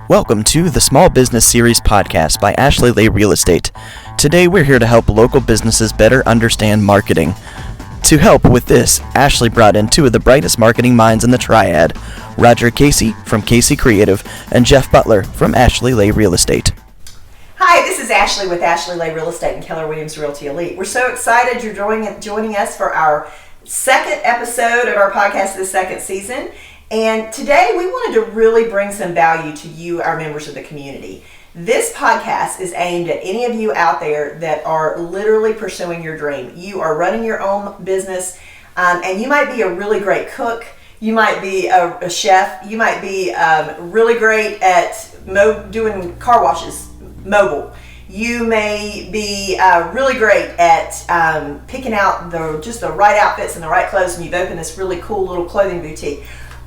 Welcome to the Small Business Series podcast by Ashley Lay Real Estate. Today we're here to help local businesses better understand marketing. To help with this, Ashley brought in two of the brightest marketing minds in the triad, Roger Casey from Casey Creative and Jeff Butler from Ashley Lay Real Estate. Hi, this is Ashley with Ashley Lay Real Estate and Keller Williams Realty Elite. We're so excited you're joining us for our second episode of our podcast this second season. And today we wanted to really bring some value to you, our members of the community. This podcast is aimed at any of you out there that are literally pursuing your dream. You are running your own business, and you might be a really great cook. You might be a chef. You might be really great at doing car washes, mobile. You may be really great at picking out the right outfits and the right clothes, and you've opened this really cool little clothing boutique.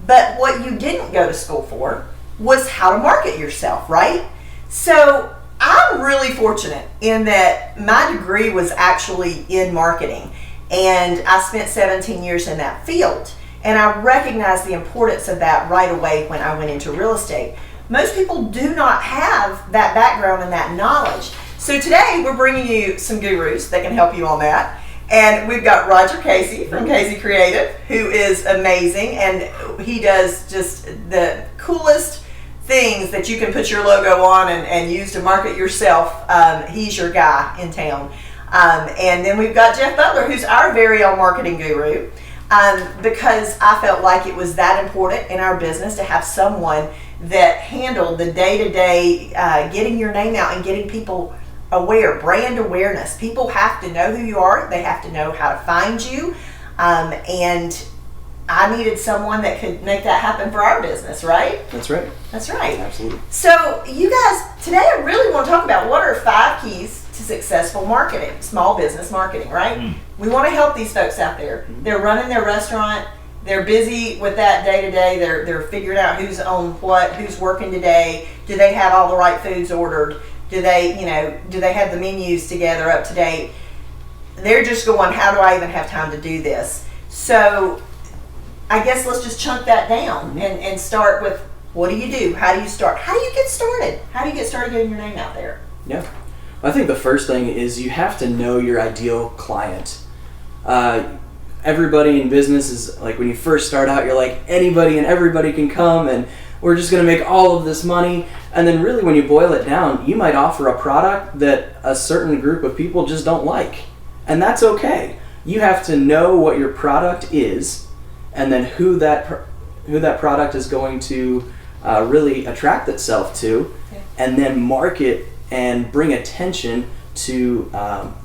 But what you didn't go to school for was how to market yourself, right? So I'm really fortunate in that my degree was actually in marketing, and I spent 17 years in that field. And I recognized the importance of that right away when I went into real estate. Most people do not have that background and that knowledge. So today we're bringing you some gurus that can help you on that. And we've got Roger Casey from Casey Creative, who is amazing, and he does just the coolest things that you can put your logo on and use to market yourself. He's your guy in town. And then we've got Jeff Butler, who's our very own marketing guru, because I felt like it was that important in our business to have someone that handled the day-to-day getting your name out and getting people aware, brand awareness. People have to know who you are. They have to know how to find you. And I needed someone that could make that happen for our business, right? That's right. That's right. Absolutely. So you guys, today I really want to talk about what are 5 keys to successful marketing, small business marketing, right? We want to help these folks out there. They're running their restaurant. They're busy with that day to day. They're figuring out who's on what, who's working today. Do they have all the right foods ordered? Do they have the menus together up to date? They're just going, how do I even have time to do this? So I guess let's just chunk that down and start with, what do you do? How do you start? How do you get started? How do you get started getting your name out there? Yeah. I think the first thing is you have to know your ideal client. Everybody in business is like, when you first start out, you're like, anybody and everybody can come and we're just going to make all of this money. And then really when you boil it down, you might offer a product that a certain group of people just don't like. And that's okay. You have to know what your product is and then who that product is going to really attract itself to, and then market and bring attention to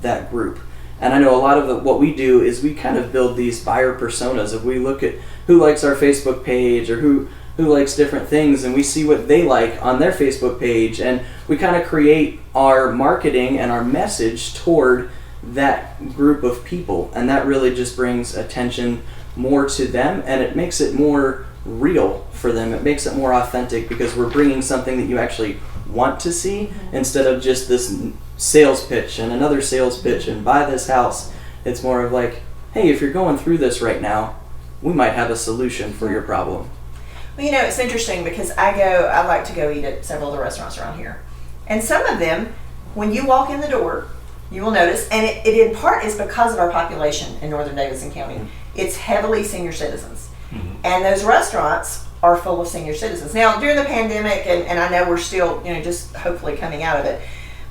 that group. And I know a lot of what we do is we kind of build these buyer personas. If we look at who likes our Facebook page or who likes different things, and we see what they like on their Facebook page, and we kind of create our marketing and our message toward that group of people, and that really just brings attention more to them, and it makes it more real for them. It makes it more authentic because we're bringing something that you actually want to see instead of just this sales pitch and another sales pitch and buy this house. It's more of like, hey, if you're going through this right now, we might have a solution for your problem. Well, it's interesting because I like to go eat at several of the restaurants around here. And some of them, when you walk in the door, you will notice, and it in part is because of our population in northern Davidson County, it's heavily senior citizens. And those restaurants are full of senior citizens. Now, during the pandemic, and I know we're still, just hopefully coming out of it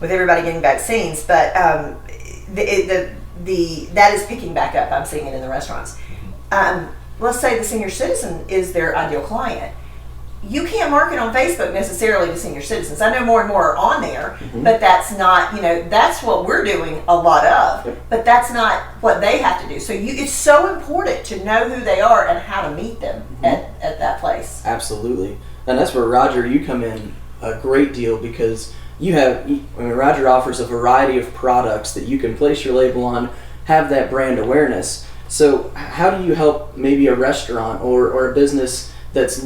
with everybody getting vaccines, but that is picking back up. I'm seeing it in the restaurants. Let's say the senior citizen is their ideal client. You can't market on Facebook necessarily to senior citizens. I know more and more are on there, but that's not, that's what we're doing a lot of, but that's not what they have to do. So it's so important to know who they are and how to meet them at that place. Absolutely. And that's where, Roger, you come in a great deal, because Roger offers a variety of products that you can place your label on, have that brand awareness. So how do you help maybe a restaurant or a business that's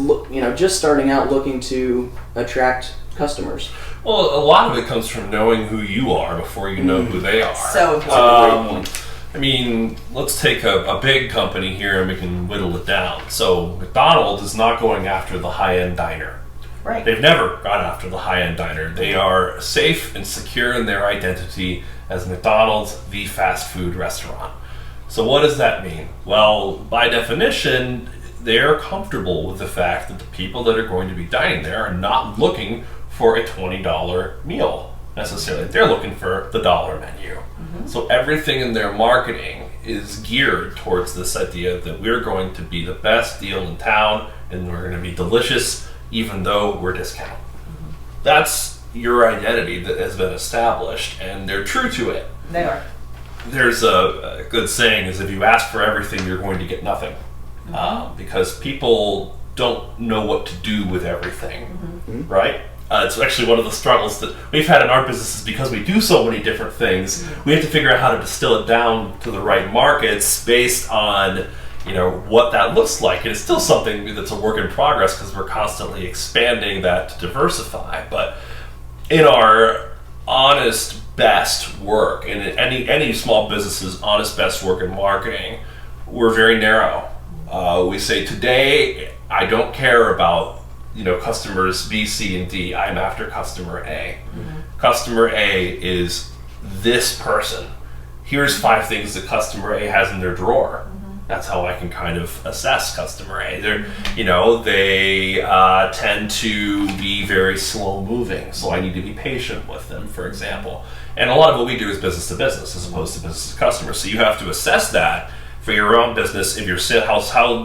just starting out looking to attract customers? Well, a lot of it comes from knowing who you are before you know who they are. So important. I mean, let's take a big company here and we can whittle it down. So McDonald's is not going after the high-end diner. Right. They've never gone after the high-end diner. They are safe and secure in their identity as McDonald's, the fast food restaurant. So what does that mean? Well, by definition, they're comfortable with the fact that the people that are going to be dining there are not looking for a $20 meal necessarily. They're looking for the dollar menu. Mm-hmm. So everything in their marketing is geared towards this idea that we're going to be the best deal in town and we're going to be delicious even though we're discounted. Mm-hmm. That's your identity that has been established, and they're true to it. They are. There's a good saying is if you ask for everything, you're going to get nothing. Mm-hmm. Because people don't know what to do with everything, mm-hmm. right? It's actually one of the struggles that we've had in our businesses because we do so many different things. Mm-hmm. We have to figure out how to distill it down to the right markets based on, what that looks like. And it's still something that's a work in progress because we're constantly expanding that to diversify. But in our honest best work, in any small business's honest best work in marketing, we're very narrow. We say today, I don't care about customers B, C, and D. I'm after customer A. Mm-hmm. Customer A is this person. Here's 5 things that customer A has in their drawer. Mm-hmm. That's how I can kind of assess customer A. They tend to be very slow moving, so I need to be patient with them, for example. And a lot of what we do is business to business as opposed to business to customer. So you have to assess that for your own business, if your how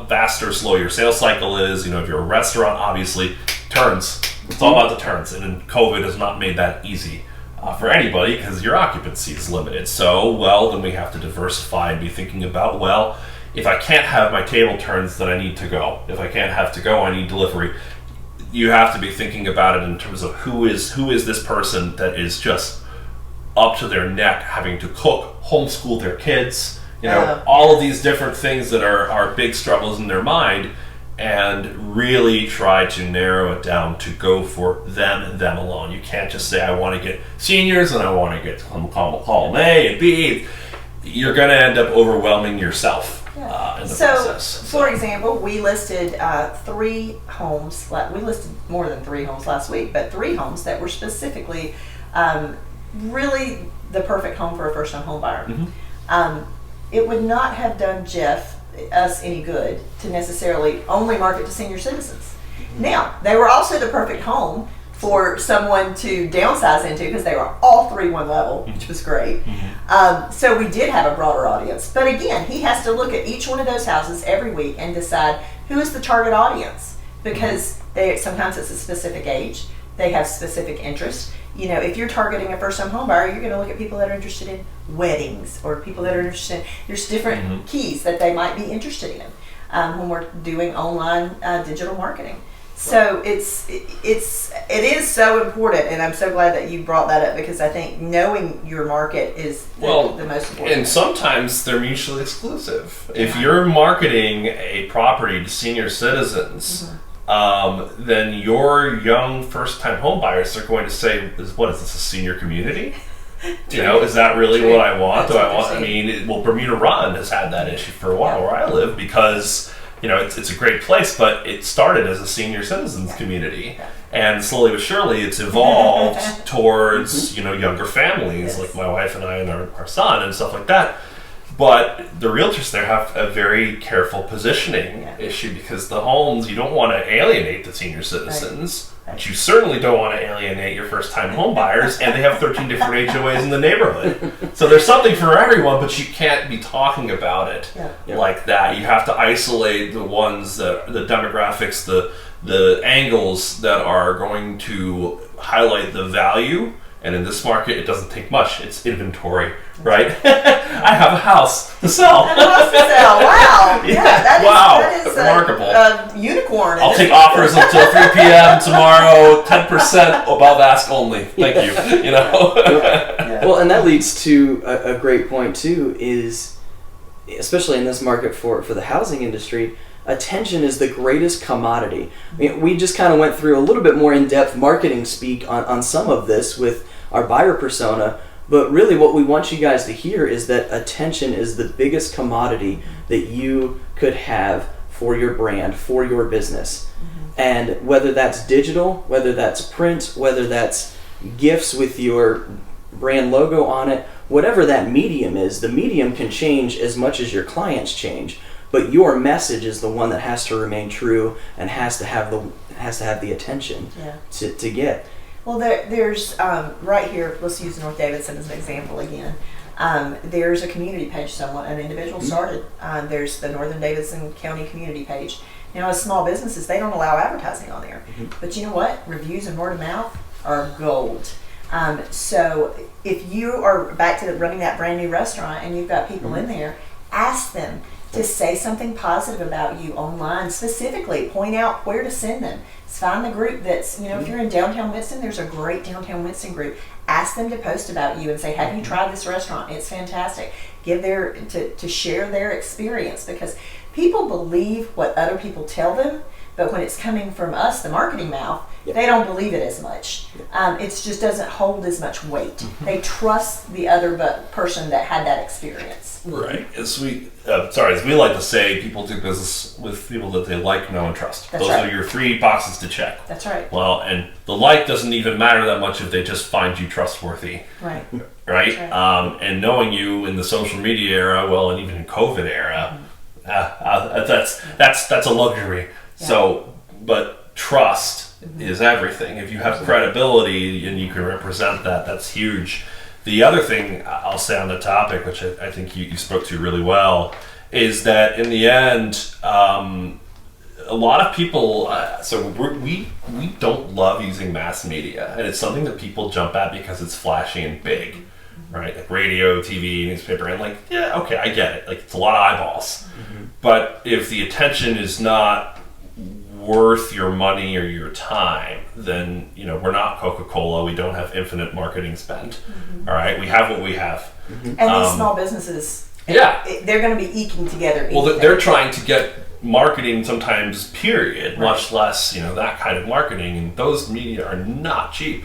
fast or slow your sales cycle is. If you're a restaurant, obviously, turns. It's all about the turns, and COVID has not made that easy for anybody because your occupancy is limited. So, then we have to diversify and be thinking about, if I can't have my table turns, then I need to go. If I can't have to go, I need delivery. You have to be thinking about it in terms of who is this person that is just up to their neck having to cook, homeschool their kids, all of these different things that are big struggles in their mind, and really try to narrow it down to go for them and them alone. You can't just say, I want to get seniors and I want to get column A and B. You're going to end up overwhelming yourself in the process. So, for example, we listed 3 homes. We listed more than 3 homes last week, but 3 homes that were specifically really the perfect home for a first-time home buyer. Mm-hmm. It would not have done us any good to necessarily only market to senior citizens. Mm-hmm. Now, they were also the perfect home for someone to downsize into because they were all 3 one level, which was great. Mm-hmm. So we did have a broader audience. But again, he has to look at each one of those houses every week and decide who is the target audience, because sometimes it's a specific age, they have specific interests. If you're targeting a first-time home buyer, you're going to look at people that are interested in weddings or people that are interested in, there's different mm-hmm. keys that they might be interested in when we're doing online digital marketing. So it is so important, and I'm so glad that you brought that up, because I think knowing your market is the most important. And sometimes they're mutually exclusive. Yeah. If you're marketing a property to senior citizens, mm-hmm. Then your young first-time home buyers are going to say, what is this, a senior community? Is that really what I want? Bermuda Run has had that issue for a while where I live, because it's a great place, but it started as a senior citizens community, and slowly but surely it's evolved towards mm-hmm. Younger families, like my wife and I and our son and stuff like that. But the realtors there have a very careful positioning issue, because the homes, you don't want to alienate the senior citizens, but you certainly don't want to alienate your first-time home buyers, and they have 13 different HOAs in the neighborhood. So there's something for everyone, but you can't be talking about it like that. You have to isolate the ones, the demographics, the angles that are going to highlight the value. And in this market, it doesn't take much. It's inventory, right? I have a house to sell. Wow. Yeah, that is remarkable. Unicorn. I'll take offers until 3 p.m. tomorrow, 10% above ask only. Thank you. Well, and that leads to a great point, too, is, especially in this market for the housing industry, attention is the greatest commodity. We just kind of went through a little bit more in-depth marketing speak on some of this with our buyer persona, but really what we want you guys to hear is that attention is the biggest commodity that you could have for your brand, for your business. And whether that's digital, whether that's print, whether that's gifts with your brand logo on it, whatever that medium is, the medium can change as much as your clients change. But your message is the one that has to remain true and has to have the attention to get. Well, there's right here. Let's use North Davidson as an example again. There's a community page an individual started. There's the Northern Davidson County community page. Now, as small businesses, they don't allow advertising on there. But you know what? Reviews and word of mouth are gold. So if you are back to running that brand new restaurant and you've got people in there, ask them to say something positive about you online. Specifically, point out where to send them. Find the group that's, if you're in downtown Winston, there's a great downtown Winston group. Ask them to post about you and say, have you tried this restaurant? It's fantastic. To share their experience, because people believe what other people tell them, but when it's coming from us, the marketing mouth, they don't believe it as much. It just doesn't hold as much weight. They trust the other person that had that experience. Right. As we like to say, people do business with people that they like, know, and trust. That's Those right. are your 3 boxes to check. That's right. Well, and the like doesn't even matter that much if they just find you trustworthy. Right. Right? That's right. And knowing you in the social media era, and even in COVID era, that's a luxury. Yeah. So, but trust is everything. If you have credibility and you can represent that, that's huge. The other thing I'll say on the topic, which I think you spoke to really well, is that in the end, a lot of people, we don't love using mass media, and it's something that people jump at because it's flashy and big, right? Like radio, TV, newspaper, and I get it. Like, it's a lot of eyeballs. But if the attention is not worth your money or your time, then we're not Coca-Cola. We don't have infinite marketing spend. All right, we have what we have. And these small businesses, they're going to be eking together. Well, they're trying to get marketing sometimes, period, much less that kind of marketing, and those media are not cheap.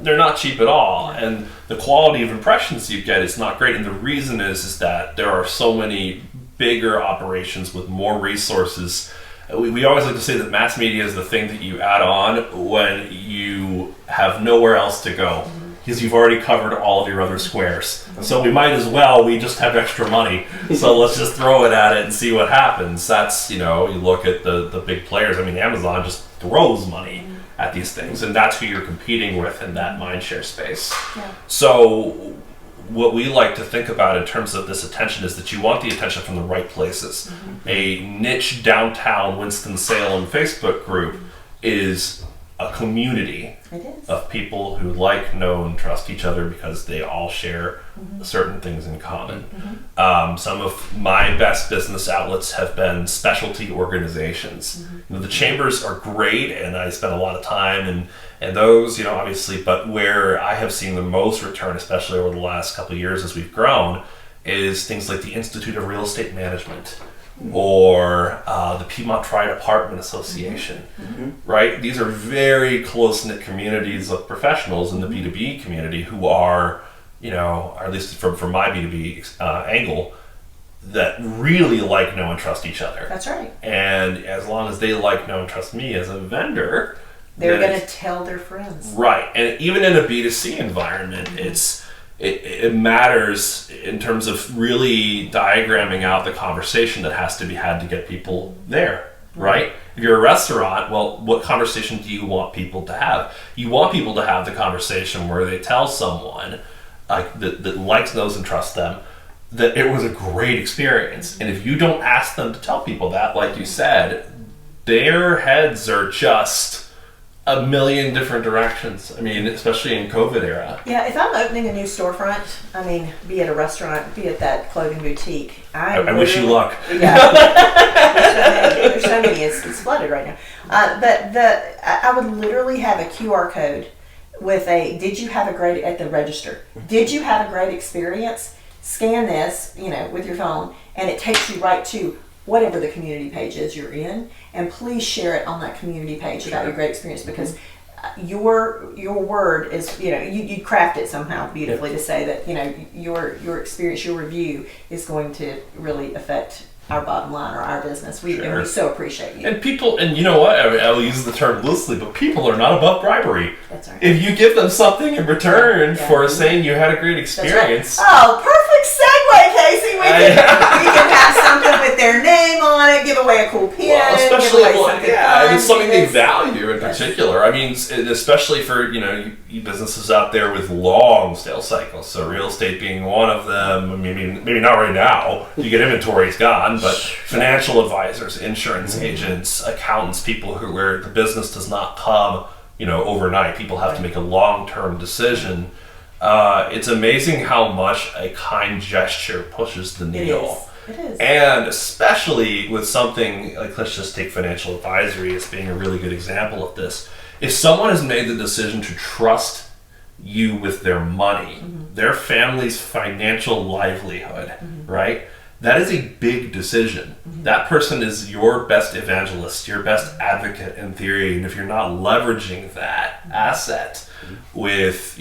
They're not cheap at all, and the quality of impressions you get is not great. And the reason is that there are so many bigger operations with more resources. We always like to say that mass media is the thing that you add on when you have nowhere else to go, because you've already covered all of your other squares. So we just have extra money, so let's just throw it at it and see what happens. That's, you look at the big players. I mean, Amazon just throws money at these things, and that's who you're competing with in that mindshare space. So what we like to think about in terms of this attention is that you want the attention from the right places. A niche downtown Winston-Salem Facebook group is a community of people who like, know, and trust each other because they all share certain things in common. Some of my best business outlets have been specialty organizations. The chambers are great, and I spend a lot of time and those, obviously, but where I have seen the most return, especially over the last couple of years as we've grown, is things like the Institute of Real Estate Management or the Piedmont Triad Apartment Association, right? These are very close-knit communities of professionals in the B2B community who are, or at least from my B2B angle, that really like, know, and trust each other. That's right. And as long as they like, know, and trust me as a vendor, they're going to tell their friends. Right. And even in a B2C environment, it matters in terms of really diagramming out the conversation that has to be had to get people there, right? If you're a restaurant, well, what conversation do you want people to have? You want people to have the conversation where they tell someone that likes, knows, and trusts them that it was a great experience. And if you don't ask them to tell people that, like you said, their heads are just a million different directions. I mean, especially in COVID era. Yeah, if I'm opening a new storefront, be it a restaurant, be it that clothing boutique, I wish you luck. Yeah, there's so many. It's flooded right now. But I would literally have a QR code with did you have a great, at the register, did you have a great experience? Scan this, with your phone, and it takes you right to whatever the community page is you're in, and please share it on that community page about your great experience, because your word is, you craft it somehow beautifully to say that, your experience, your review is going to really affect our bottom line or our business. And Sure. we so appreciate you. And people, and you know what? I'll use the term loosely, but people are not above bribery. That's right. If you give them something in return Yeah. for saying you had a great experience, That's right. Oh, perfect segue, Casey. We can have something with their name on it, give away a cool pin, well, especially give away something fun, and it's something they this. value in particular. I mean, especially for you businesses out there with long sales cycles. So real estate being one of them. I mean, maybe not right now. You get inventory, it's gone. But financial advisors, insurance agents, accountants, people where the business does not come overnight. People have to make a long-term decision. It's amazing how much a kind gesture pushes the needle. It is. And especially with something like, let's just take financial advisory as being a really good example of this. If someone has made the decision to trust you with their money, their family's financial livelihood, right? That is a big decision. That person is your best evangelist, your best advocate in theory. And if you're not leveraging that asset with,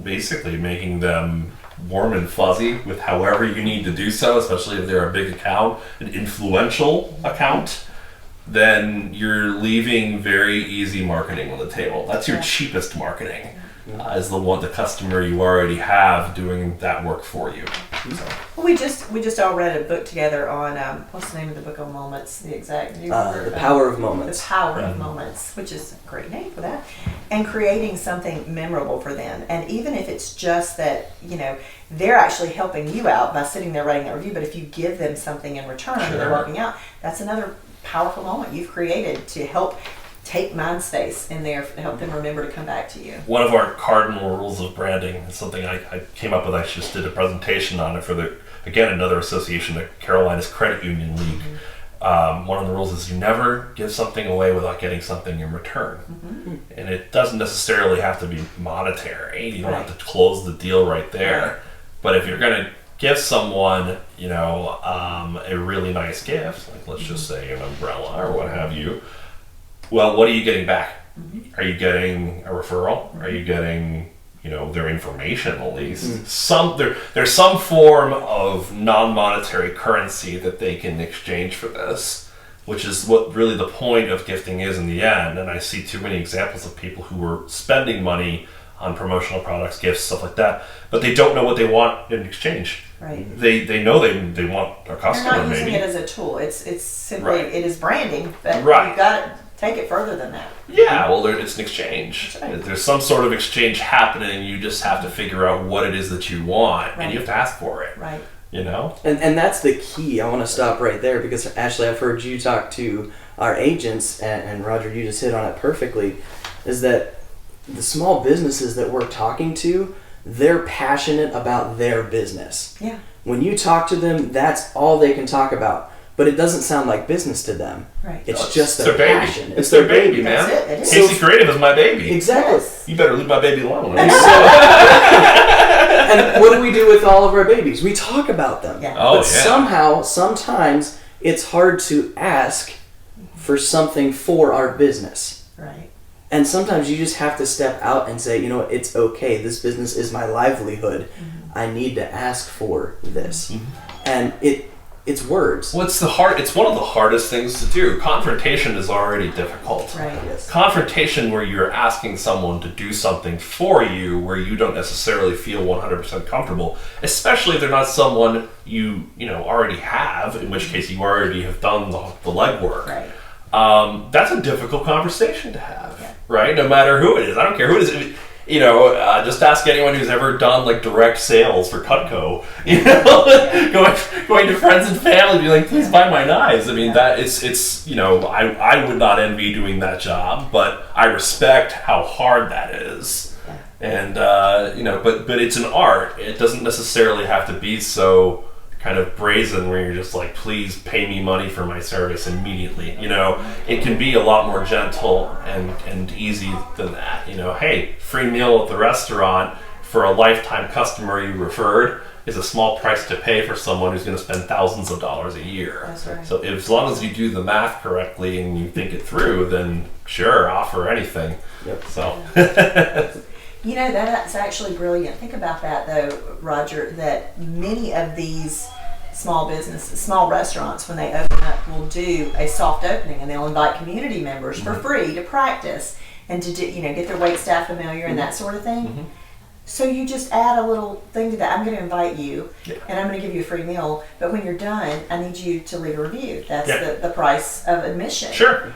basically making them warm and fuzzy with however you need to do so, especially if they're a big account, an influential account, then you're leaving very easy marketing on the table. That's your cheapest marketing, is the customer you already have doing that work for you. So. Well, we just all read a book together on what's the name of the book on moments? The exact. Do you remember? The Power of Moments. The Power of Moments, which is a great name for that, and creating something memorable for them. And even if it's just that they're actually helping you out by sitting there writing that review, but if you give them something in return and they're working out, that's another powerful moment you've created to help take mind space in there, help them remember to come back to you. One of our cardinal rules of branding is something I came up with. I just did a presentation on it for another association, the Carolinas Credit Union League. One of the rules is you never give something away without getting something in return. And it doesn't necessarily have to be monetary. You don't have to close the deal right there. Right. But if you're going to give someone, a really nice gift, like let's just say an umbrella or what have you, well, what are you getting back? Are you getting a referral? Are you getting, their information at least? There's some form of non-monetary currency that they can exchange for this, which is what really the point of gifting is in the end. And I see too many examples of people who are spending money on promotional products, gifts, stuff like that, but they don't know what they want in exchange. Right. They know they want a customer. They're not using maybe it as a tool. It's simply it is branding, but you've got to take it further than that. Yeah, well, it's an exchange. That's right. There's some sort of exchange happening. You just have to figure out what it is that you want, and you have to ask for it. Right. And that's the key. I want to stop right there because, Ashley, I've heard you talk to our agents, and Roger, you just hit on it perfectly, is that the small businesses that we're talking to, they're passionate about their business. Yeah. When you talk to them, that's all they can talk about. But it doesn't sound like business to them. Right. It's just their passion. baby. It's their baby, man. That's it. It is. Casey Creative is my baby. Exactly. Yes. You better leave my baby alone. And what do we do with all of our babies? We talk about them. Yeah. Oh, But sometimes, it's hard to ask for something for our business. Right. And sometimes you just have to step out and say, it's okay. This business is my livelihood. I need to ask for this. And it's words. Well, it's one of the hardest things to do. Confrontation is already difficult. Right. Yes. Confrontation where you're asking someone to do something for you where you don't necessarily feel 100% comfortable, especially if they're not someone you already have, in which case you already have done the legwork. Right. That's a difficult conversation to have, right? No matter who it is. I don't care who it is. Just ask anyone who's ever done like direct sales for Cutco. Going to friends and family, be like, please buy my knives. I mean, that it's I would not envy doing that job, but I respect how hard that is. And but it's an art. It doesn't necessarily have to be so kind of brazen where you're just like, please pay me money for my service immediately. It can be a lot more gentle and easy than that. Hey, free meal at the restaurant for a lifetime customer you referred is a small price to pay for someone who's going to spend thousands of dollars a year. That's right. So as long as you do the math correctly and you think it through, then sure, offer anything. Yep. So That's actually brilliant. Think about that, though, Roger, that many of these small restaurants, when they open up, will do a soft opening, and they'll invite community members for free to practice and to get their wait staff familiar and that sort of thing. So you just add a little thing to that. I'm going to invite you, and I'm going to give you a free meal. But when you're done, I need you to leave a review. That's the price of admission. Sure.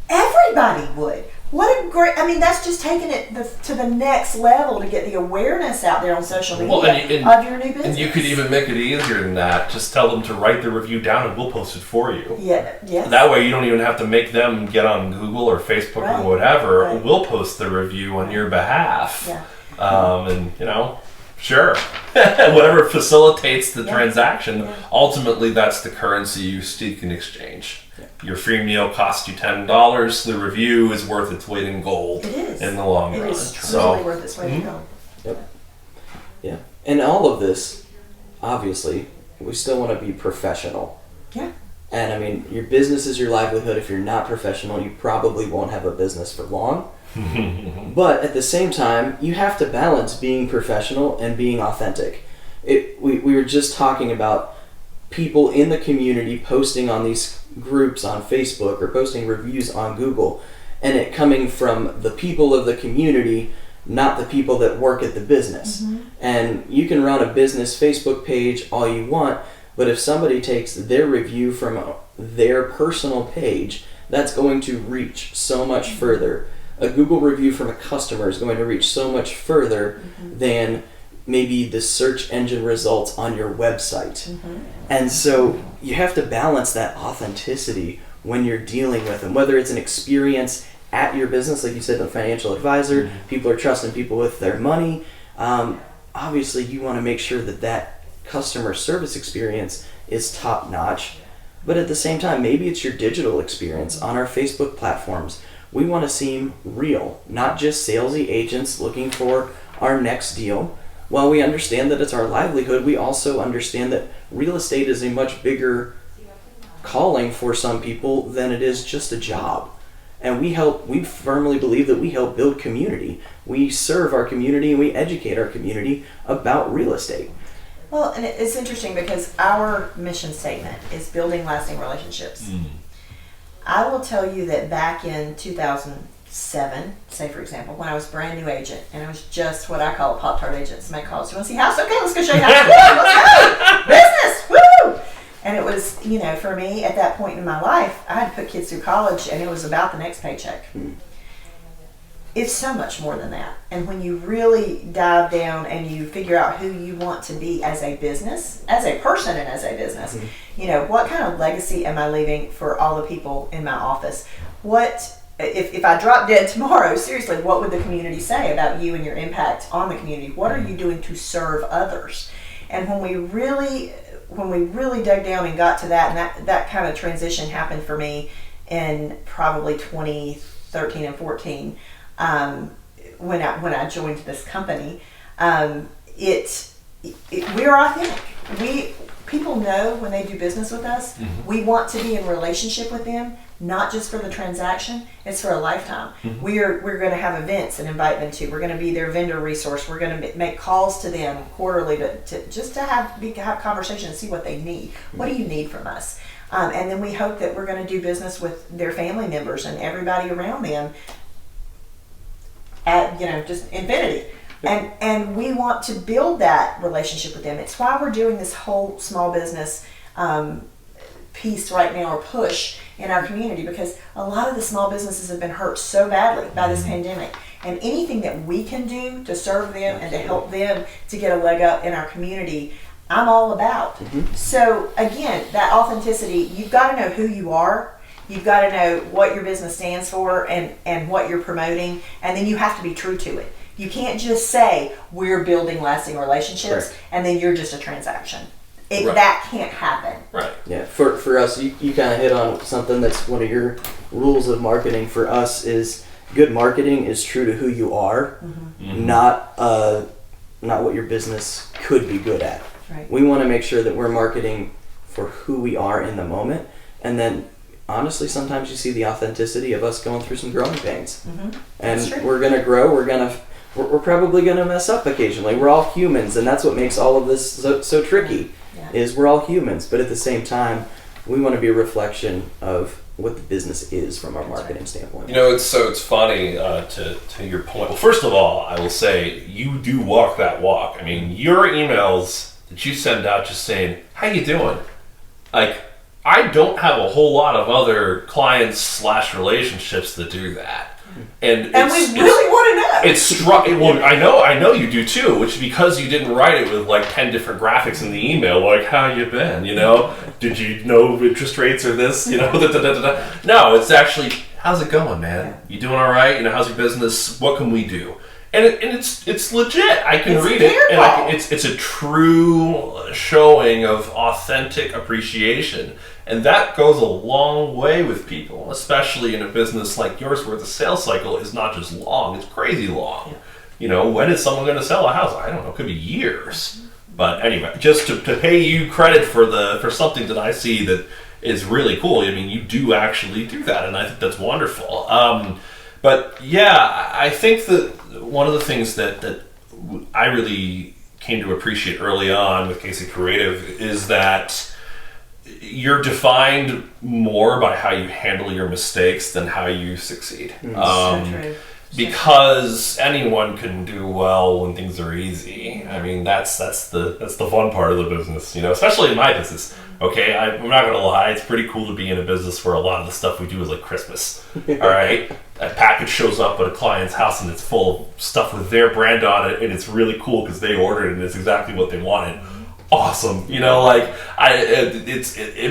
Everybody would. What a great! I mean, that's just taking it to the next level to get the awareness out there on social media of your new business. And you could even make it easier than that. Just tell them to write the review down, and we'll post it for you. Yes. That way, you don't even have to make them get on Google or Facebook or whatever. Right. We'll post the review on your behalf. Yeah. And sure, whatever facilitates the transaction. Ultimately, that's the currency you seek in exchange. Your free meal costs you $10. The review is worth its weight in gold. It is. In the long run. It is truly worth its weight in gold. Yep. Yeah. And all of this, obviously, we still want to be professional. Yeah. And I mean, your business is your livelihood. If you're not professional, you probably won't have a business for long. But at the same time, you have to balance being professional and being authentic. We were just talking about people in the community posting on these groups on Facebook or posting reviews on Google, and it coming from the people of the community, not the people that work at the business. And you can run a business Facebook page all you want, but if somebody takes their review from their personal page, that's going to reach so much further. A Google review from a customer is going to reach so much further than maybe the search engine results on your website. And so you have to balance that authenticity when you're dealing with them, whether it's an experience at your business, like you said, a financial advisor, people are trusting people with their money. Obviously, you want to make sure that customer service experience is top notch. But at the same time, maybe it's your digital experience on our Facebook platforms. We want to seem real, not just salesy agents looking for our next deal. While we understand that it's our livelihood, we also understand that real estate is a much bigger calling for some people than it is just a job. And we firmly believe that we help build community. We serve our community and we educate our community about real estate. Well, and it's interesting because our mission statement is building lasting relationships. I will tell you that back in 2007, say for example, when I was a brand new agent and I was just what I call a Pop-Tart agent, so make calls. Do you want to see house? Okay, let's go show you house. Yeah, let's go. Business, woo! And it was, for me at that point in my life, I had to put kids through college and it was about the next paycheck. It's so much more than that. And when you really dive down and you figure out who you want to be as a business, as a person and as a business, what kind of legacy am I leaving for all the people in my office? What, if I drop dead tomorrow, seriously, what would the community say about you and your impact on the community? What are you doing to serve others? And when we really dug down and got to that, and that kind of transition happened for me in probably 2013 and 14, when I joined this company, we're authentic. People know when they do business with us, we want to be in relationship with them, not just for the transaction, it's for a lifetime. We're going to have events and invite them to. We're going to be their vendor resource. We're going to make calls to them quarterly to have conversations and see what they need. What do you need from us? And then we hope that we're going to do business with their family members and everybody around them at just infinity. And we want to build that relationship with them. It's why we're doing this whole small business piece right now, or push in our community, because a lot of the small businesses have been hurt so badly by this pandemic. And anything that we can do to serve them and to help them to get a leg up in our community, I'm all about. So again, that authenticity, you've got to know who you are. You've got to know what your business stands for and what you're promoting, and then you have to be true to it. You can't just say, we're building lasting relationships, and then you're just a transaction. That can't happen. Right. Yeah, for us, you kind of hit on something that's one of your rules of marketing. For us is good marketing is true to who you are, not what your business could be good at. Right. We want to make sure that we're marketing for who we are in the moment, and then honestly, sometimes you see the authenticity of us going through some growing pains. And we're going to grow. We're probably going to mess up occasionally. We're all humans, and that's what makes all of this so tricky. is we're all humans, but at the same time, we want to be a reflection of what the business is from our marketing standpoint. It's funny to your point. Well, first of all, I will say you do walk that walk. I mean, your emails that you send out just saying, "How you doing?" Like, I don't have a whole lot of other clients / relationships that do that. And we really want to know. It's struck. Well, I know you do too. Which is because you didn't write it with like 10 different graphics in the email, like "How you been?" Did you know interest rates or this? No, it's actually, "How's it going, man? You doing all right? How's your business? What can we do?" And it's legit. I can read it, and it's a true showing of authentic appreciation. And that goes a long way with people, especially in a business like yours where the sales cycle is not just long, it's crazy long. When is someone going to sell a house? I don't know, it could be years. But anyway, just to pay you credit for something that I see that is really cool. I mean, you do actually do that, and I think that's wonderful. But yeah, I think that one of the things that I really came to appreciate early on with Casey Creative is that you're defined more by how you handle your mistakes than how you succeed. So true. Because anyone can do well when things are easy. I mean, that's the fun part of the business, especially in my business. Okay, I'm not gonna lie, it's pretty cool to be in a business where a lot of the stuff we do is like Christmas. All right, a package shows up at a client's house and it's full of stuff with their brand on it, and it's really cool because they ordered it and it's exactly what they wanted. Awesome, it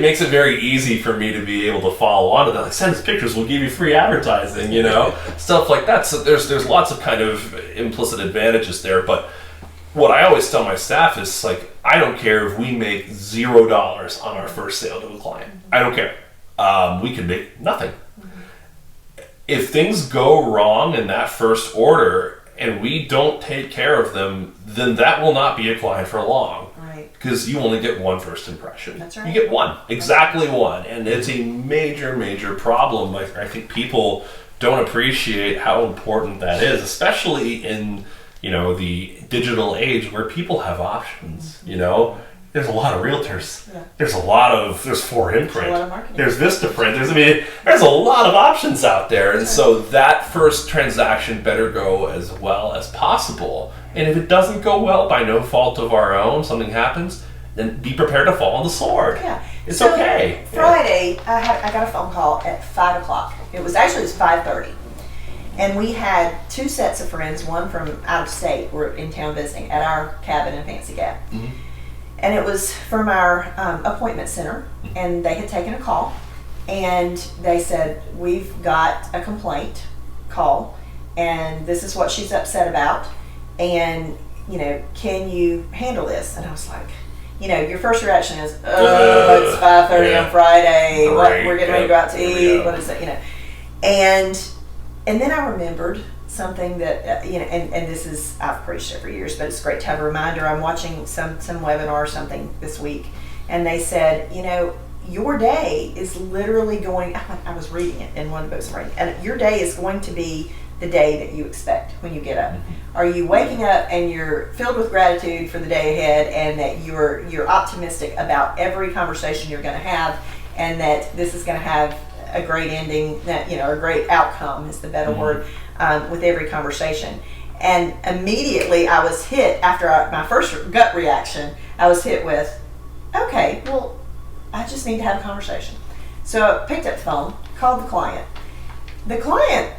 makes it very easy for me to be able to follow on to that. Like, send us pictures, we'll give you free advertising, stuff like that. So there's lots of kind of implicit advantages there. But what I always tell my staff is, like, I don't care if we make $0 on our first sale to a client. I don't care. We can make nothing. If things go wrong in that first order and we don't take care of them, then that will not be a client for long. Because you only get one first impression. That's right. You get one, exactly one. And it's a major, major problem. I think people don't appreciate how important that is, especially in, the digital age where people have options, There's a lot of realtors. Yeah. There's 4imprint. There's a lot of marketing. There's Vistaprint. There's a lot of options out there. And so that first transaction better go as well as possible. And if it doesn't go well by no fault of our own, something happens, then be prepared to fall on the sword. Yeah. It's okay. Friday, I got a phone call at 5 o'clock. It was 5:30. And we had two sets of friends, one from out of state, were in town visiting at our cabin in Fancy Gap. Mm-hmm. And it was from our appointment center, and they had taken a call, and they said, "We've got a complaint call, and this is what she's upset about, and can you handle this?" And I was like, your first reaction is, it's 5:30 on Friday, right. We're getting ready to go out to eat, what is that, and then I remembered something that and this is, I've preached it for years, but it's great to have a reminder. I'm watching some webinar or something this week, and they said, your day is literally going, I was reading it in one of the books I'm reading, and your day is going to be the day that you expect when you get up. Are you waking up and you're filled with gratitude for the day ahead, and that you're optimistic about every conversation you're going to have, and that this is going to have a great ending, that a great outcome is the better word, with every conversation. And immediately I was hit, after my first gut reaction, I was hit with, okay, well, I just need to have a conversation. So I picked up the phone, called the client. The client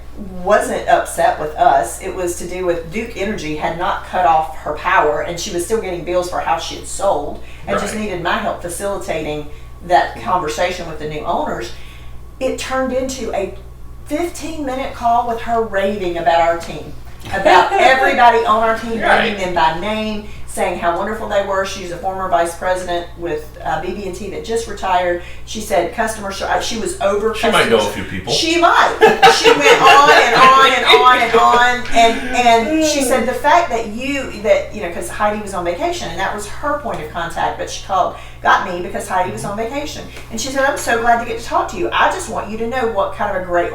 wasn't upset with us. It was to do with Duke Energy had not cut off her power, and she was still getting bills for a house she had sold, and just needed my help facilitating that conversation with the new owners. It turned into a 15-minute call with her raving about our team, about everybody on our team, naming them by name, saying how wonderful they were. She's a former vice president with BB&T that just retired. She said customer service. She was over. She might know a few people. She might. She went on and on and on and on, and she said the fact that because Heidi was on vacation, and that was her point of contact, but she got me because Heidi was on vacation, and she said, "I'm so glad to get to talk to you. I just want you to know what kind of a great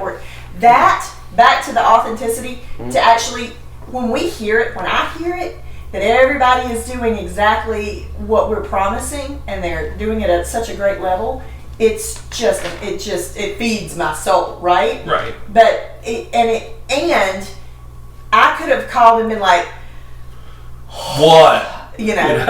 that back to the authenticity, to actually when I hear it, that everybody is doing exactly what we're promising, and they're doing it at such a great level, it feeds my soul, right? Right. But and I could have called and been like, what? But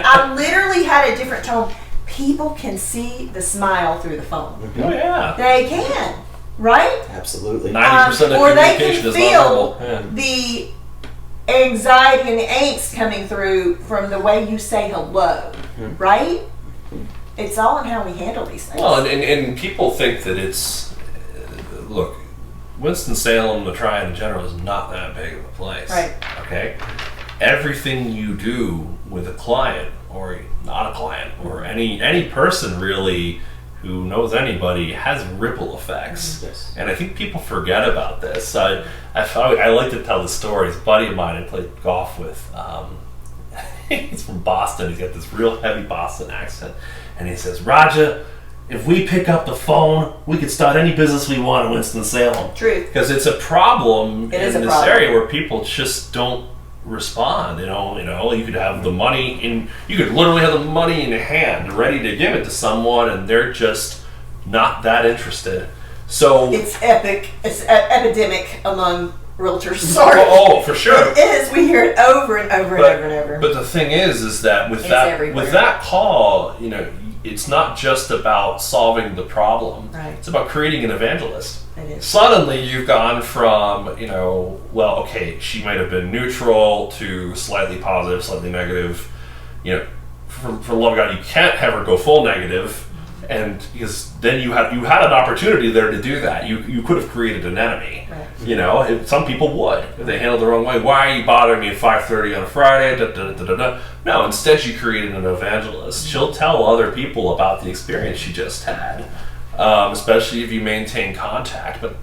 I literally had a different tone. People can see the smile through the phone. Oh yeah, they can, right? Absolutely. 90% of or they communication can is feel nonverbal. the anxiety and the angst coming through from the way you say hello, right? It's all in how we handle these things. Well, and people think that it's look. Winston-Salem, the Triad in general, is not that big of a place. Right. Okay? Everything you do with a client, or not a client, or any person really who knows anybody has ripple effects. Yes. And I think people forget about this. I like to tell the stories. A buddy of mine I played golf with, he's from Boston. He's got this real heavy Boston accent. And he says, Roger, if we pick up the phone, we could start any business we want in Winston-Salem. True. Because it's a problem in this problem. area where people just don't respond. You could have the money you could literally have the money in your hand, ready to give it to someone, and they're just not that interested. So it's epic. It's epidemic among realtors. Sorry. Oh, for sure. It is. We hear it over and over and over and over. But the thing is that with everywhere. that call, it's not just about solving the problem. Right. It's about creating an evangelist. It is. Suddenly you've gone from, she might have been neutral to slightly positive, slightly negative. For the love of God, you can't have her go full negative. And because then you had an opportunity there to do that. You could have created an enemy. Right. Some people would if they handled the wrong way. Why are you bothering me at 5:30 on a Friday? No, instead she created an evangelist. She'll tell other people about the experience she just had, especially if you maintain contact. But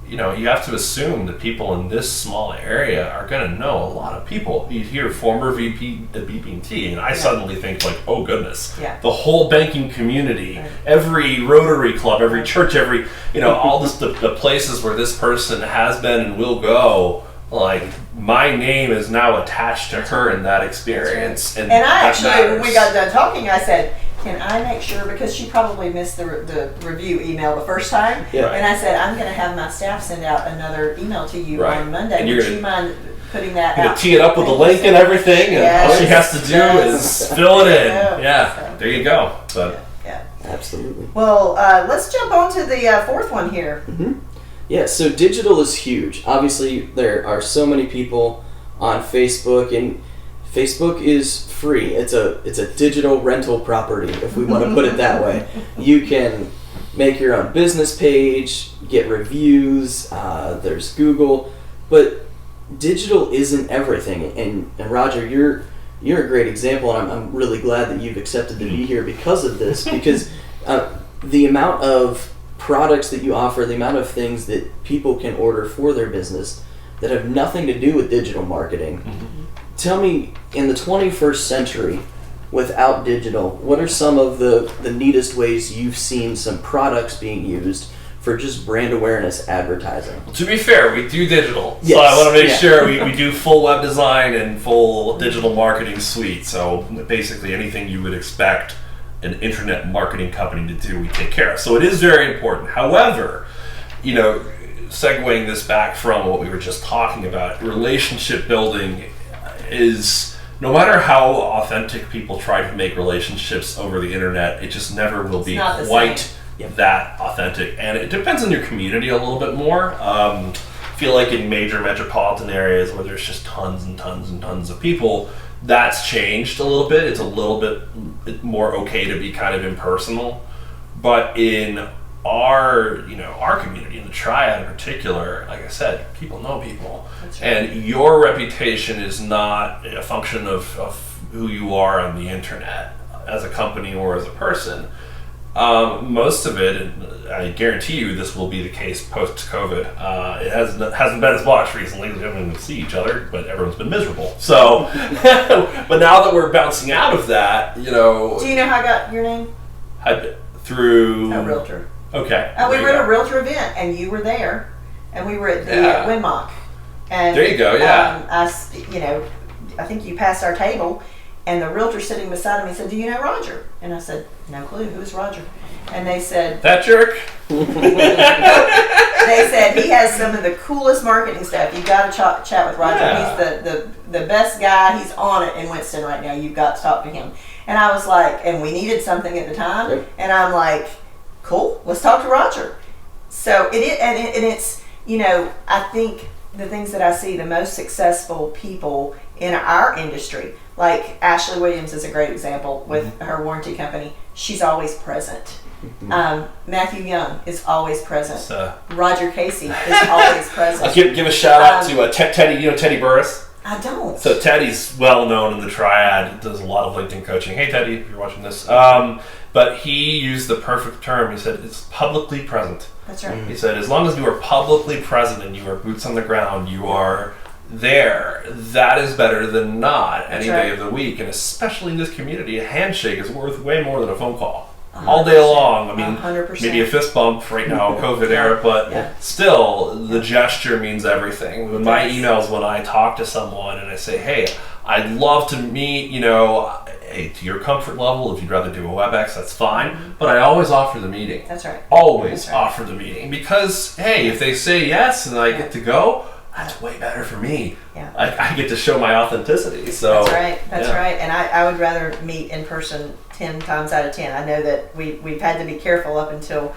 you have to assume that people in this small area are going to know a lot of people. You hear former VP at BB&T, and I suddenly think like, oh goodness, the whole banking community, every Rotary Club, every church, every all the places where this person has been and will go. Like my name is now attached to her in that experience, and I actually, when we got done talking, I said, can I make sure, because she probably missed the review email the first time, and I said, I'm going to have my staff send out another email to you on Monday. Would you mind putting that out? Tee it up with the link and everything, and all she has to do is fill it in. So, there you go. But absolutely. Well, let's jump on to the fourth one here. Mm-hmm. Yeah, so digital is huge. Obviously, there are so many people on Facebook, and Facebook is free. It's a digital rental property, if we want to put it that way. You can make your own business page, get reviews, there's Google, but digital isn't everything. And Roger, you're a great example, and I'm really glad that you've accepted to be here because of this, because the amount of products that you offer, the amount of things that people can order for their business that have nothing to do with digital marketing. Mm-hmm. Tell me, in the 21st century, without digital, what are some of the neatest ways you've seen some products being used for just brand awareness advertising? To be fair, we do digital. Yes. So I want to make sure we do full web design and full digital marketing suite. So basically anything you would expect an internet marketing company to do, we take care of. So it is very important. However, segueing this back from what we were just talking about, relationship building is, no matter how authentic people try to make relationships over the internet, it just never will be quite that authentic. And it depends on your community a little bit more. I feel like in major metropolitan areas where there's just tons and tons and tons of people, that's changed a little bit. It's a little bit more okay to be kind of impersonal. But in our community, in the Triad in particular, like I said, people know people. That's right. And your reputation is not a function of who you are on the internet as a company or as a person. Most of it, and I guarantee you this will be the case post-COVID, it hasn't been as much recently. We haven't even seen each other, but everyone's been miserable. So, but now that we're bouncing out of that, Do you know how I got your name? Through a realtor. Okay. We were at a realtor event, and you were there, and we were at the Winmock. And there you go. Yeah. I think you passed our table, and the realtor sitting beside me said, "Do you know Roger?" And I said, "No clue. Who's Roger?" And they said, "That jerk." They said he has some of the coolest marketing stuff. You've got to chat with Roger. Yeah. He's the best guy. He's on it in Winston right now. You've got to talk to him. And I was like, and we needed something at the time. Yep. And I'm like, cool, let's talk to Roger. So it's, I think the things that I see the most successful people in our industry, like Ashley Williams is a great example with her warranty company. She's always present. Matthew Young is always present. Roger Casey is always present. I'll give a shout out to Teddy. You know Teddy Burris? I don't. So Teddy's well known in the Triad. Does a lot of LinkedIn coaching. Hey Teddy, if you're watching this. But he used the perfect term. He said it's publicly present. That's right. He said as long as you are publicly present and you are boots on the ground, you are there. That is better than not any day of the week. And especially in this community, a handshake is worth way more than a phone call. 100%. All day long. I mean, 100%. maybe a fist bump right now, COVID era, but still, the gesture means everything. When my emails, when I talk to someone and I say, hey, I'd love to meet, to your comfort level. If you'd rather do a WebEx, that's fine. But I always offer the meeting. That's right. Always offer the meeting. Because, hey, if they say yes and I get to go, that's way better for me. Yeah. I get to show my authenticity. So That's right. And I would rather meet in person 10 times out of 10. I know that we've had to be careful up until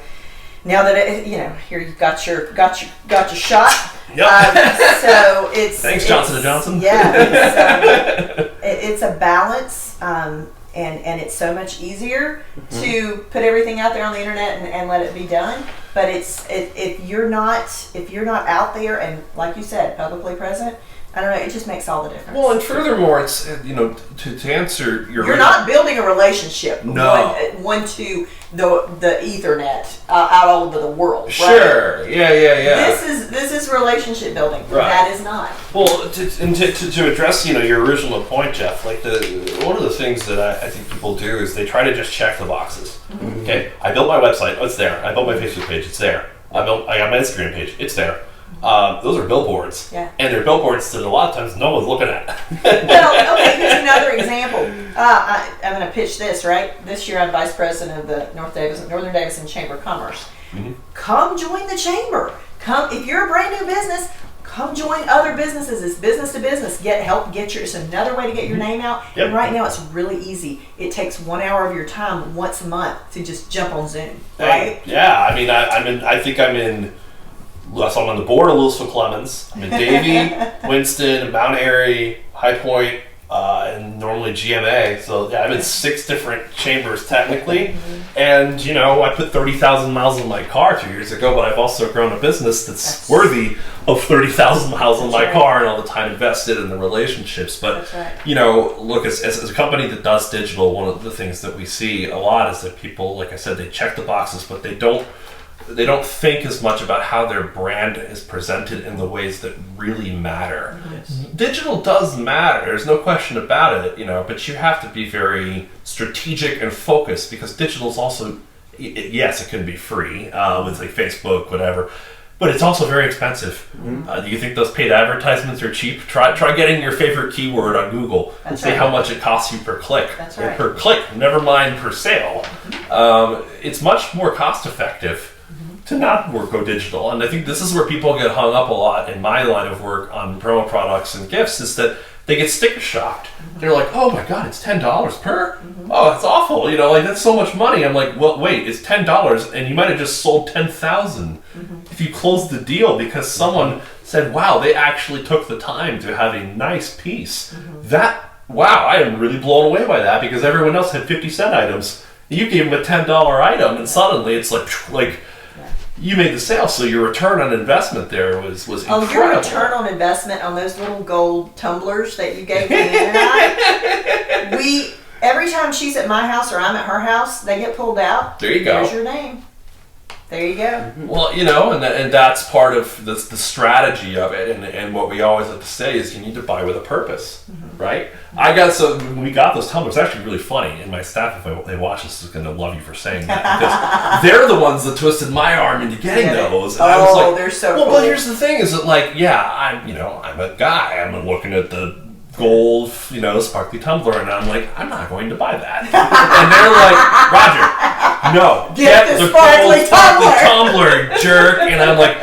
now that here you've got your shot. Yep. So it's thanks Johnson & Johnson. Yeah. It's a balance. And it's so much easier to put everything out there on the internet and let it be done. But if you're not out there and, like you said, publicly present, I don't know, it just makes all the difference. Well, and furthermore, it's to answer your. You're not building a relationship. No. One to the Ethernet out all over the world. Right? Sure. Yeah. This is relationship building. Right. That is not. Well, to address your original point, Jeff, like one of the things that I think people do is they try to just check the boxes. Mm-hmm. Okay, I built my website. Oh, it's there. I built my Facebook page. It's there. I got my Instagram page. It's there. Those are billboards. Yeah. And they're billboards that a lot of times no one's looking at. Well, okay, here's another example. I'm going to pitch this, right? This year I'm vice president of the Northern Davidson Chamber of Commerce. Mm-hmm. Come join the chamber. Come, if you're a brand new business, come join other businesses. It's business to business. It's another way to get your name out. Yep. And right now it's really easy. It takes 1 hour of your time once a month to just jump on Zoom, right? Yeah, I mean, I'm on the board of Louisville Clemens. I'm in Davie, Winston, Mount Airy, High Point, and normally GMA. So yeah, I'm in 6 different chambers technically. Mm-hmm. And I put 30,000 miles on my car 2 years ago, but I've also grown a business that's worthy of 30,000 miles on my car and all the time invested in the relationships. But look, as a company that does digital, one of the things that we see a lot is that people, like I said, they check the boxes, but they don't think as much about how their brand is presented in the ways that really matter. Yes. Digital does matter, there's no question about it, but you have to be very strategic and focused because digital is also, yes, it can be free with like Facebook, whatever, but it's also very expensive. Mm-hmm. Do you think those paid advertisements are cheap? Try getting your favorite keyword on Google and see how much it costs you per click. That's right. Per click, never mind per sale. Mm-hmm. It's much more cost effective to not go digital. And I think this is where people get hung up a lot in my line of work on promo products and gifts is that they get sticker shocked. Mm-hmm. They're like, oh my God, it's $10 per? Mm-hmm. Oh, that's awful. That's so much money. I'm like, well, wait, it's $10 and you might have just sold 10,000 if you closed the deal because someone said, wow, they actually took the time to have a nice piece. Mm-hmm. I am really blown away by that because everyone else had 50-cent items. You gave them a $10 item and suddenly it's like you made the sale, so your return on investment there was incredible. Oh, your return on investment on those little gold tumblers that you gave me and I, every time she's at my house or I'm at her house, they get pulled out. There you go. There's your name. There you go. Mm-hmm. Well, and that's part of the strategy of it, and what we always like to say is you need to buy with a purpose. Mm-hmm. right? I got when we got those tumblers. It's actually really funny, and my staff, if they watch this, is going to love you for saying that because they're the ones that twisted my arm into getting those. And I was like, they're so well, cool. But here's the thing: is that I'm a guy. I'm looking at the gold, sparkly tumbler, and I'm like, I'm not going to buy that. And they're like, Roger, no, get the sparkly gold sparkly tumbler, jerk. And I'm like,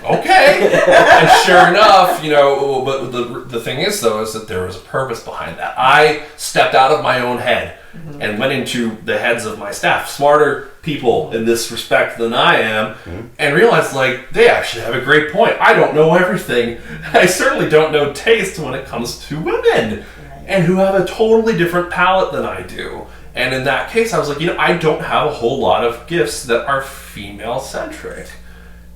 okay. And sure enough, but the thing is, though, is that there was a purpose behind that. I stepped out of my own head and went into the heads of my staff, smarter people in this respect than I am, and realized, they actually have a great point. I don't know everything. I certainly don't know taste when it comes to women, and who have a totally different palate than I do. And in that case, I was like, I don't have a whole lot of gifts that are female-centric.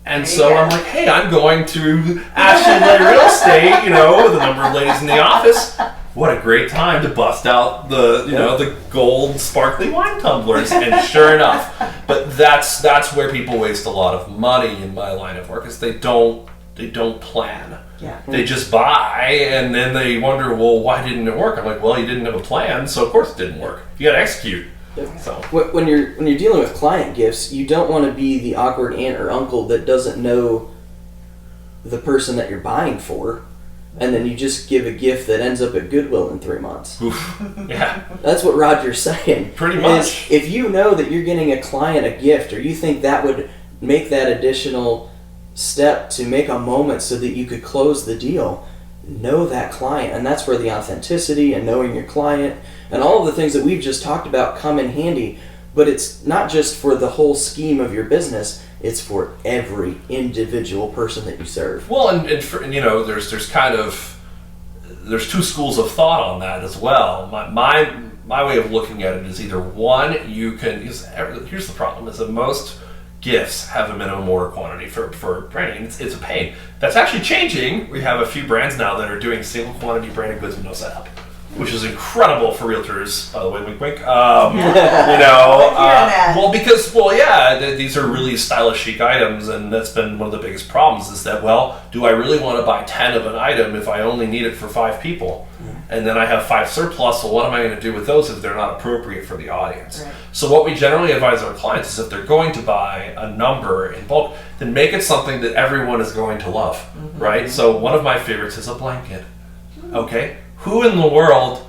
And so I'm like, hey, I'm going to Ashley Lay Real Estate, with a number of ladies in the office. What a great time to bust out the gold sparkly wine tumblers. And sure enough, but that's where people waste a lot of money in my line of work, is they don't plan. Yeah. They just buy, and then they wonder, well, why didn't it work? I'm like, well, you didn't have a plan, so of course it didn't work. You got to execute. So when you're dealing with client gifts, you don't want to be the awkward aunt or uncle that doesn't know the person that you're buying for, and then you just give a gift that ends up at Goodwill in 3 months. Oof. Yeah. That's what Roger's saying. Pretty much. If you know that you're getting a client a gift, or you think that would make that additional step to make a moment so that you could close the deal, know that client. And that's where the authenticity and knowing your client and all of the things that we've just talked about come in handy. But it's not just for the whole scheme of your business, it's for every individual person that you serve. Well, and there's two schools of thought on that as well. My way of looking at it is either one, here's the problem, is that most gifts have a minimum order quantity for branding. It's a pain. That's actually changing. We have a few brands now that are doing single quantity branded goods with no setup, which is incredible for realtors. By the way, wink, wink. These are really stylish, chic items, and that's been one of the biggest problems. Is that, do I really want to buy 10 of an item if I only need it for 5 people? And then I have 5 surplus, so what am I going to do with those if they're not appropriate for the audience? Right. So what we generally advise our clients is if they're going to buy a number in bulk, then make it something that everyone is going to love, right? So one of my favorites is a blanket. Okay? Who in the world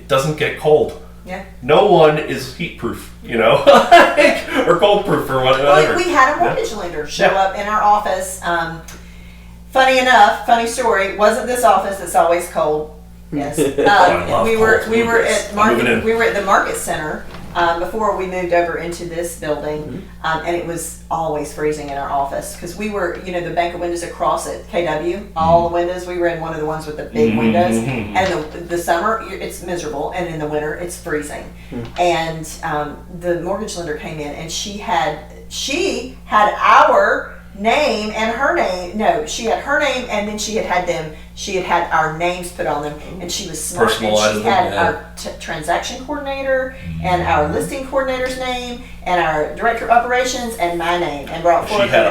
doesn't get cold? Yeah. No one is heat proof, or cold proof or whatever. Well, we had a mortgage lender show up in our office. Funny story, wasn't this office that's always cold? Yes. We were at the Market Center before we moved over into this building, and it was always freezing in our office because we were, the bank of windows across at KW, all the windows. We were in one of the ones with the big windows, and in the summer it's miserable, and in the winter it's freezing. And the mortgage lender came in, and she had our name and her name. No, she had her name, and then she had our names put on them, and she was smart. And she had our transaction coordinator and our listing coordinator's name and our director of operations and my name, and brought forth. She had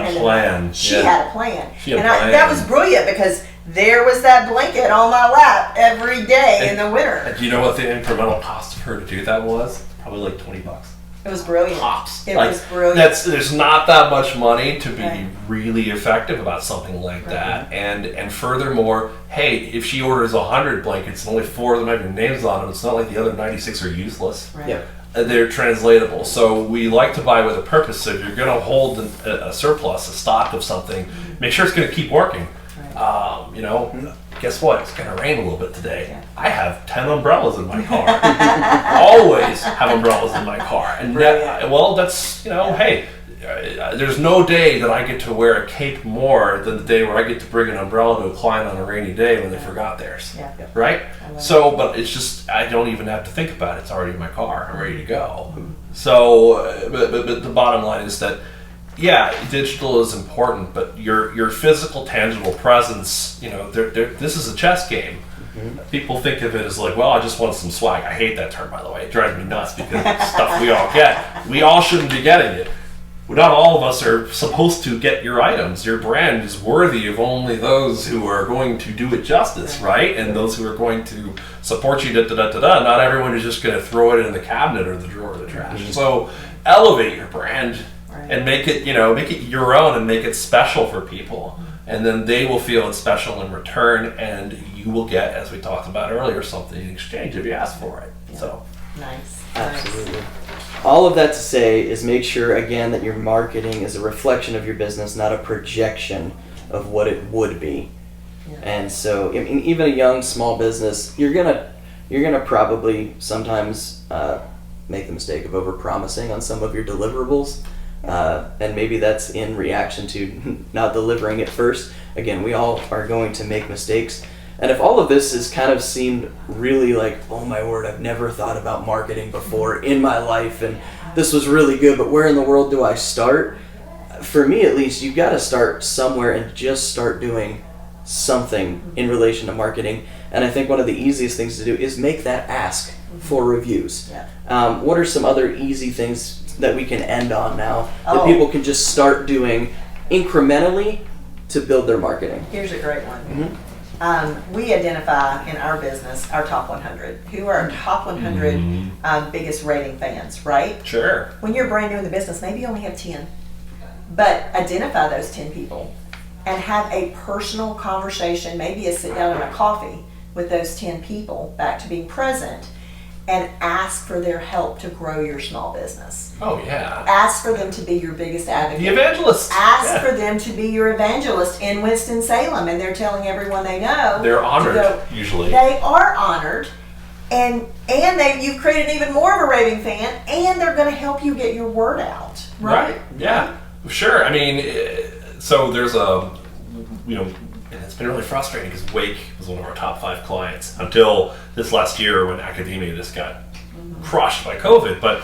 a plan. That was brilliant because there was that blanket on my lap every day in the winter. And do you know what the incremental cost of her to do that was? Probably like $20. It was brilliant. Tops. It was brilliant. There's not that much money to be really effective about something like that. And furthermore, hey, if she orders 100 blankets and only 4 of them have your names on them, it's not like the other 96 are useless. Right. Yeah. They're translatable. So we like to buy with a purpose. So if you're going to hold a surplus, a stock of something, make sure it's going to keep working. Right. Guess what? It's going to rain a little bit today. Yeah. I have 10 umbrellas in my car. Always have umbrellas in my car. And that's, hey, there's no day that I get to wear a cape more than the day where I get to bring an umbrella to a client on a rainy day when they forgot theirs. Yeah. Right? So, but it's just, I don't even have to think about it. It's already in my car. I'm ready to go. So, but the bottom line is that, digital is important, but your physical, tangible presence, this is a chess game. People think of it as like, I just want some swag. I hate that term, by the way. It drives me nuts because it's stuff we all get. We all shouldn't be getting it. not all of us are supposed to get your items. Your brand is worthy of only those who are going to do it justice, right? And those who are going to support you, Not everyone is just going to throw it in the cabinet or the drawer of the trash. So elevate your brand and make it your own and make it special for people. And then they will feel it's special in return, and you will get, as we talked about earlier, something in exchange if you ask for it. Yeah. So Nice. Absolutely. All of that to say is make sure, again, that your marketing is a reflection of your business, not a projection of what it would be. Yeah. And so, I mean, even a young, small business, you're gonna probably sometimes make the mistake of over-promising on some of your deliverables. And maybe that's in reaction to not delivering it first. Again, we all are going to make mistakes. And if all of this has kind of seemed really like, oh my word, I've never thought about marketing before in my life, and this was really good, but where in the world do I start? For me, at least, you've got to start somewhere and just start doing something in relation to marketing. And I think one of the easiest things to do is make that ask for reviews. Yeah. What are some other easy things that we can end on now that people can just start doing incrementally to build their marketing? Here's a great one. We identify in our business our top 100. Who are our top 100 biggest rating fans, right? sure. When you're brand new in the business, maybe you only have 10. But identify those 10 people and have a personal conversation, maybe a sit down and a coffee with those 10 people, back to being present, and ask for their help to grow your small business. Oh yeah. Ask for them to be your biggest advocate. The evangelist. Ask for them to be your evangelist in Winston-Salem, and they're telling everyone they know. They're honored, to go. usually. They are honored, and you've created even more of a raving fan, and they're going to help you get your word out. Right? Yeah. Sure. I mean, so there's and it's been really frustrating because Wake was one of our top 5 clients until this last year when academia just got crushed by COVID. But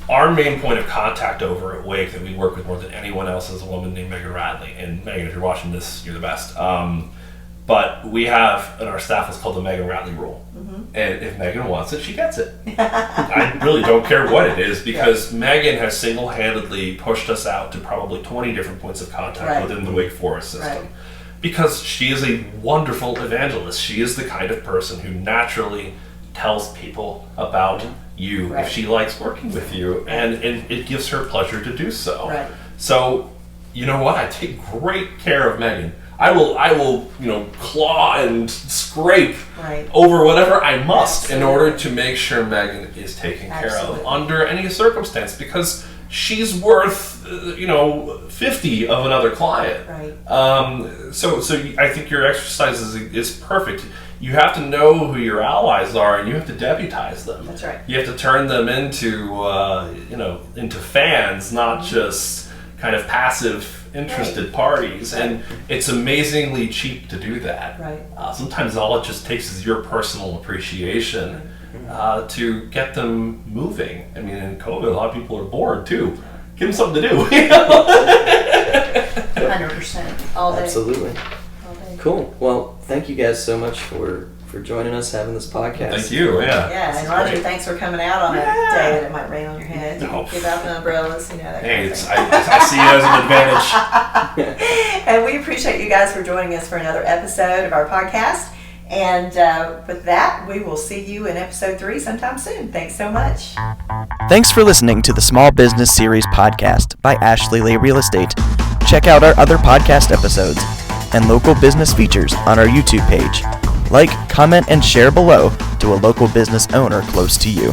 our main point of contact over at Wake that we work with more than anyone else is a woman named Megan Radley. And Megan, if you're watching this, you're the best. But we have in our staff what's called the Megan Radley rule. And if Megan wants it, she gets it. I really don't care what it is, because Megan has single-handedly pushed us out to probably 20 different points of contact within the Wake Forest system. Right. Because she is a wonderful evangelist. She is the kind of person who naturally tells people about you if she likes working with you, and it gives her pleasure to do so. Right. So, you know what? I take great care of Megan. I will, claw and scrape over whatever I must in order to make sure Megan is taken care of under any circumstance, because she's worth, 50 of another client. Right. So I think your exercise is perfect. You have to know who your allies are, and you have to deputize them. That's right. You have to turn them into, into fans, not just kind of passive interested parties, and it's amazingly cheap to do that. Right. Sometimes all it just takes is your personal appreciation to get them moving. I mean, in COVID, a lot of people are bored too. Give them something to do. 100%. All day. Absolutely. All day. Cool. Well, thank you guys so much for joining us, having this podcast. Thank you. Yeah. Yeah, and Roger, thanks for coming out on a day that it might rain on your head. No. Give out the umbrellas, that Hey, kind of thing. I see it as an advantage. And we appreciate you guys for joining us for another episode of our podcast. And with that, we will see you in episode 3 sometime soon. Thanks so much. Thanks for listening to the Small Business Series podcast by Ashley Lay Real Estate. Check out our other podcast episodes and local business features on our YouTube page. Like, comment, and share below to a local business owner close to you.